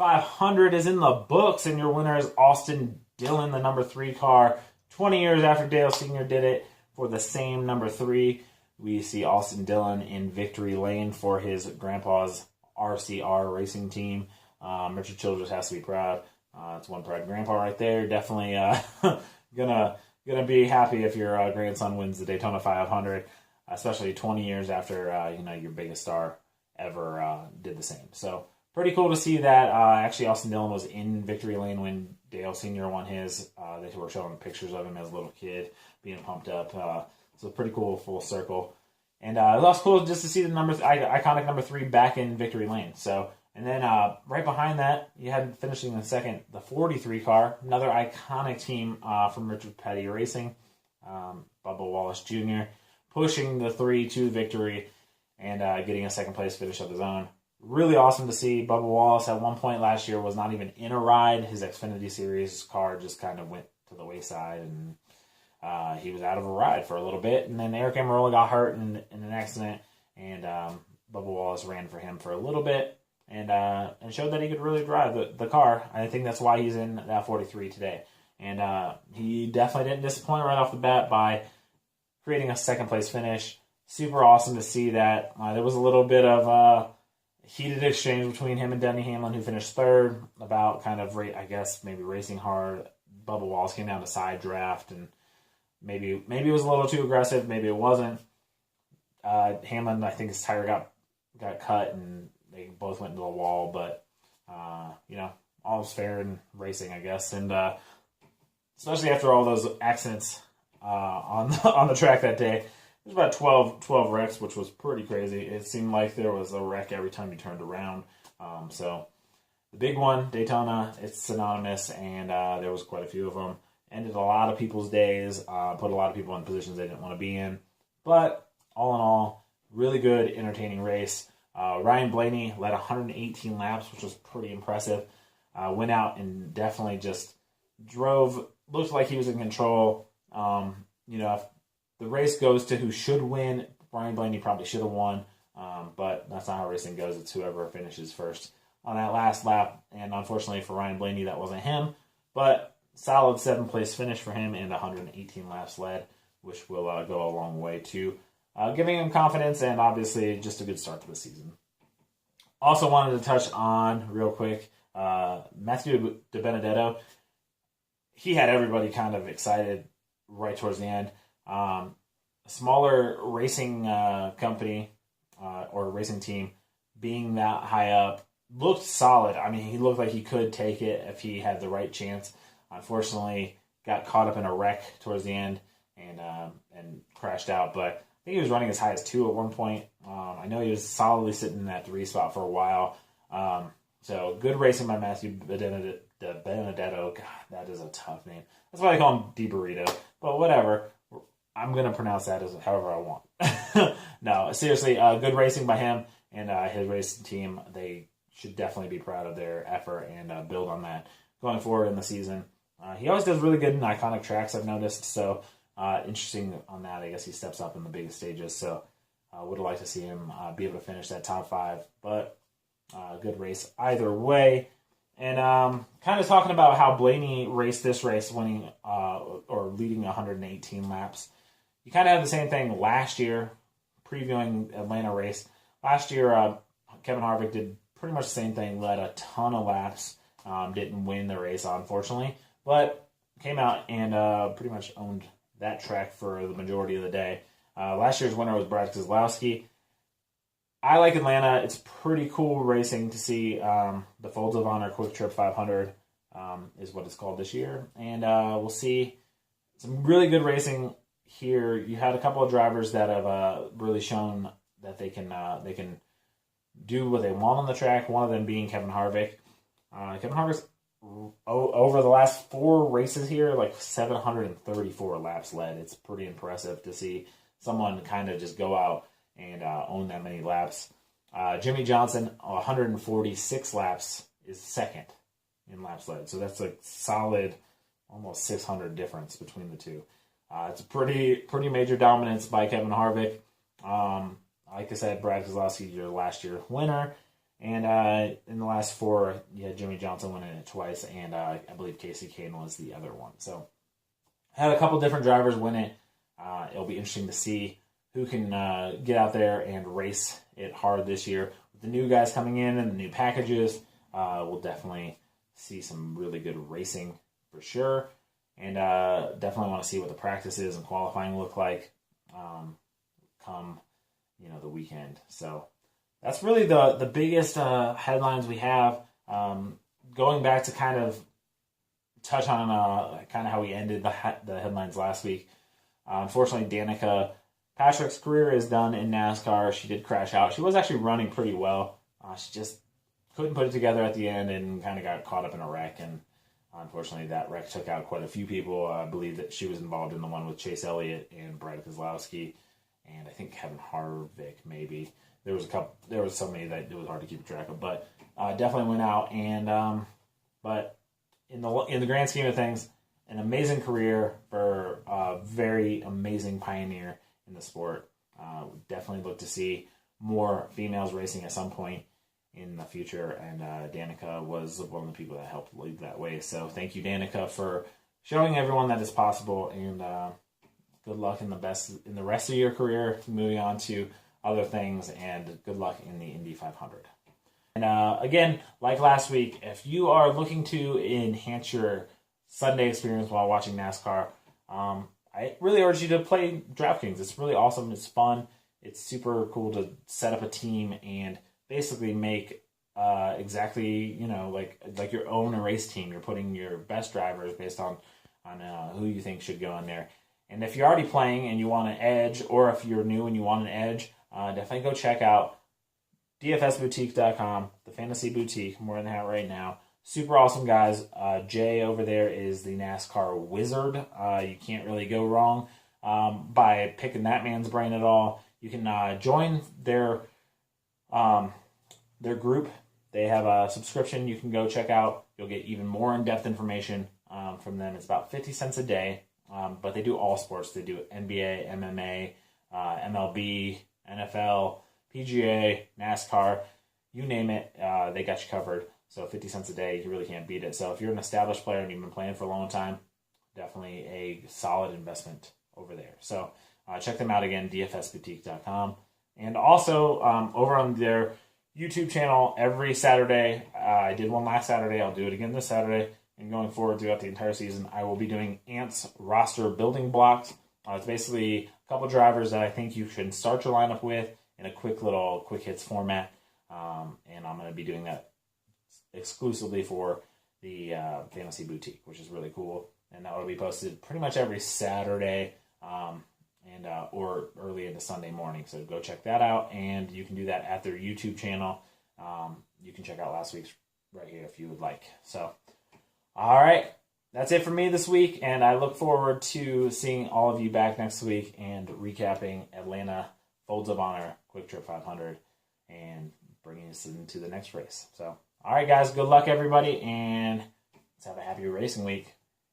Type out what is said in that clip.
500 is in the books, and your winner is Austin Dillon, the number 3 car. 20 years after Dale Sr. did it for the same number 3, we see Austin Dillon in victory lane for his grandpa's RCR racing team. Richard Childress has to be proud. It's one proud grandpa right there. Definitely gonna be happy if your grandson wins the Daytona 500, especially 20 years after your biggest star ever did the same. So pretty cool to see that. Actually, Austin Dillon was in victory lane when Dale Sr. won his. They were showing pictures of him as a little kid being pumped up. So pretty cool, full circle. And it was also cool just to see the iconic number 3 back in victory lane. So, and then right behind that, you had finishing in second, the 43 car, another iconic team from Richard Petty Racing, Bubba Wallace Jr., pushing the 3 to victory and getting a second place finish of his own. Really awesome to see. Bubba Wallace at one point last year was not even in a ride. His Xfinity Series car just kind of went to the wayside, and he was out of a ride for a little bit. And then Eric Amarola got hurt in an accident, and Bubba Wallace ran for him for a little bit and showed that he could really drive the car. I think that's why he's in that 43 today. And he definitely didn't disappoint right off the bat by creating a second place finish. Super awesome to see that. There was a little bit of heated exchange between him and Denny Hamlin, who finished third, about kind of, maybe racing hard. Bubba Wallace came down to side draft, and maybe it was a little too aggressive, maybe it wasn't. Hamlin, I think his tire got cut, and they both went into the wall, but, all's fair in racing, I guess, and especially after all those accidents on the track that day. There's about 12 wrecks, which was pretty crazy. It seemed like there was a wreck every time you turned around. So the big one, Daytona, it's synonymous, and there was quite a few of them. Ended a lot of people's days, put a lot of people in positions they didn't want to be in. But all in all, really good, entertaining race. Ryan Blaney led 118 laps, which was pretty impressive. Went out and definitely just drove, looked like he was in control. If the race goes to who should win, Ryan Blaney probably should have won, but that's not how racing goes. It's whoever finishes first on that last lap, and unfortunately for Ryan Blaney, that wasn't him, but solid 7th place finish for him and 118 laps led, which will go a long way to giving him confidence and obviously just a good start to the season. Also wanted to touch on, real quick, Matthew DiBenedetto. He had everybody kind of excited right towards the end. A smaller racing company or racing team being that high up looked solid. I mean, he looked like he could take it if he had the right chance. Unfortunately, got caught up in a wreck towards the end and crashed out. But I think he was running as high as 2 at one point. I know he was solidly sitting in that 3 spot for a while. So good racing by Matthew Benedetto. God, that is a tough name. That's why I call him Di Burrito. But whatever. I'm going to pronounce that as however I want. No, seriously, good racing by him and his racing team. They should definitely be proud of their effort and build on that going forward in the season. He always does really good in iconic tracks, I've noticed. So interesting on that. I guess he steps up in the biggest stages. So would like to see him be able to finish that top 5. But good race either way. And kind of talking about how Blaney raced this race, winning or leading 118 laps. You kind of have the same thing last year, previewing Atlanta race. Last year, Kevin Harvick did pretty much the same thing, led a ton of laps, didn't win the race, unfortunately, but came out and pretty much owned that track for the majority of the day. Last year's winner was Brad Keselowski. I like Atlanta. It's pretty cool racing to see. The Folds of Honor Quiktrip 500 is what it's called this year. And we'll see some really good racing here. You had a couple of drivers that have really shown that they can do what they want on the track, one of them being Kevin Harvick. Kevin Harvick's over the last 4 races here, like 734 laps led. It's pretty impressive to see someone kind of just go out and own that many laps. Jimmy Johnson, 146 laps, is second in laps led. So that's like solid, almost 600 difference between the two. It's a pretty major dominance by Kevin Harvick. Like I said, Brad Keselowski, your last year winner. And in the last 4, you had Jimmy Johnson winning it twice, and I believe Casey Kane was the other one. So had a couple different drivers win it. It'll be interesting to see who can get out there and race it hard this year. With the new guys coming in and the new packages, we'll definitely see some really good racing for sure. And definitely want to see what the practices and qualifying look like come, the weekend. So that's really the biggest headlines we have. Going back to kind of touch on kind of how we ended the headlines last week. Unfortunately, Danica Patrick's career is done in NASCAR. She did crash out. She was actually running pretty well. She just couldn't put it together at the end and kind of got caught up in a wreck. And unfortunately, that wreck took out quite a few people. I believe that she was involved in the one with Chase Elliott and Brad Keselowski, and I think Kevin Harvick maybe. There was so many that it was hard to keep track of, but definitely went out. And but in the grand scheme of things, an amazing career for a very amazing pioneer in the sport. Definitely look to see more females racing at some point in the future, and Danica was one of the people that helped lead that way. So thank you, Danica, for showing everyone that it's possible, and good luck in the rest of your career, moving on to other things, and good luck in the Indy 500. And again, like last week, if you are looking to enhance your Sunday experience while watching NASCAR, I really urge you to play DraftKings. It's really awesome. It's fun. It's super cool to set up a team and basically make exactly, like your own race team. You're putting your best drivers based on who you think should go in there. And if you're already playing and you want an edge, or if you're new and you want an edge, definitely go check out dfsboutique.com, the Fantasy Boutique. I'm wearing that right now. Super awesome guys. Jay over there is the NASCAR wizard. You can't really go wrong by picking that man's brain at all. You can join their group. They have a subscription you can go check out. You'll get even more in-depth information from them. It's about 50 cents a day, but they do all sports. They do NBA, MMA, MLB, NFL, PGA, NASCAR, you name it, they got you covered. So 50 cents a day, you really can't beat it. So if you're an established player and you've been playing for a long time, definitely a solid investment over there. So check them out again, dfsboutique.com. And also over on their YouTube channel every Saturday. I did one last Saturday. I'll do it again this Saturday. And going forward throughout the entire season, I will be doing Ant's roster building blocks. It's basically a couple drivers that I think you should start your lineup with in a quick hits format. And I'm going to be doing that exclusively for the Fantasy Boutique, which is really cool. And that will be posted pretty much every Saturday or early into Sunday morning. So go check that out, and you can do that at their YouTube channel. You can check out last week's right here if you would like. So, all right. That's it for me this week, and I look forward to seeing all of you back next week and recapping Atlanta Folds of Honor Quiktrip 500 and bringing us into the next race. So, all right, guys, good luck, everybody, and let's have a happy racing week.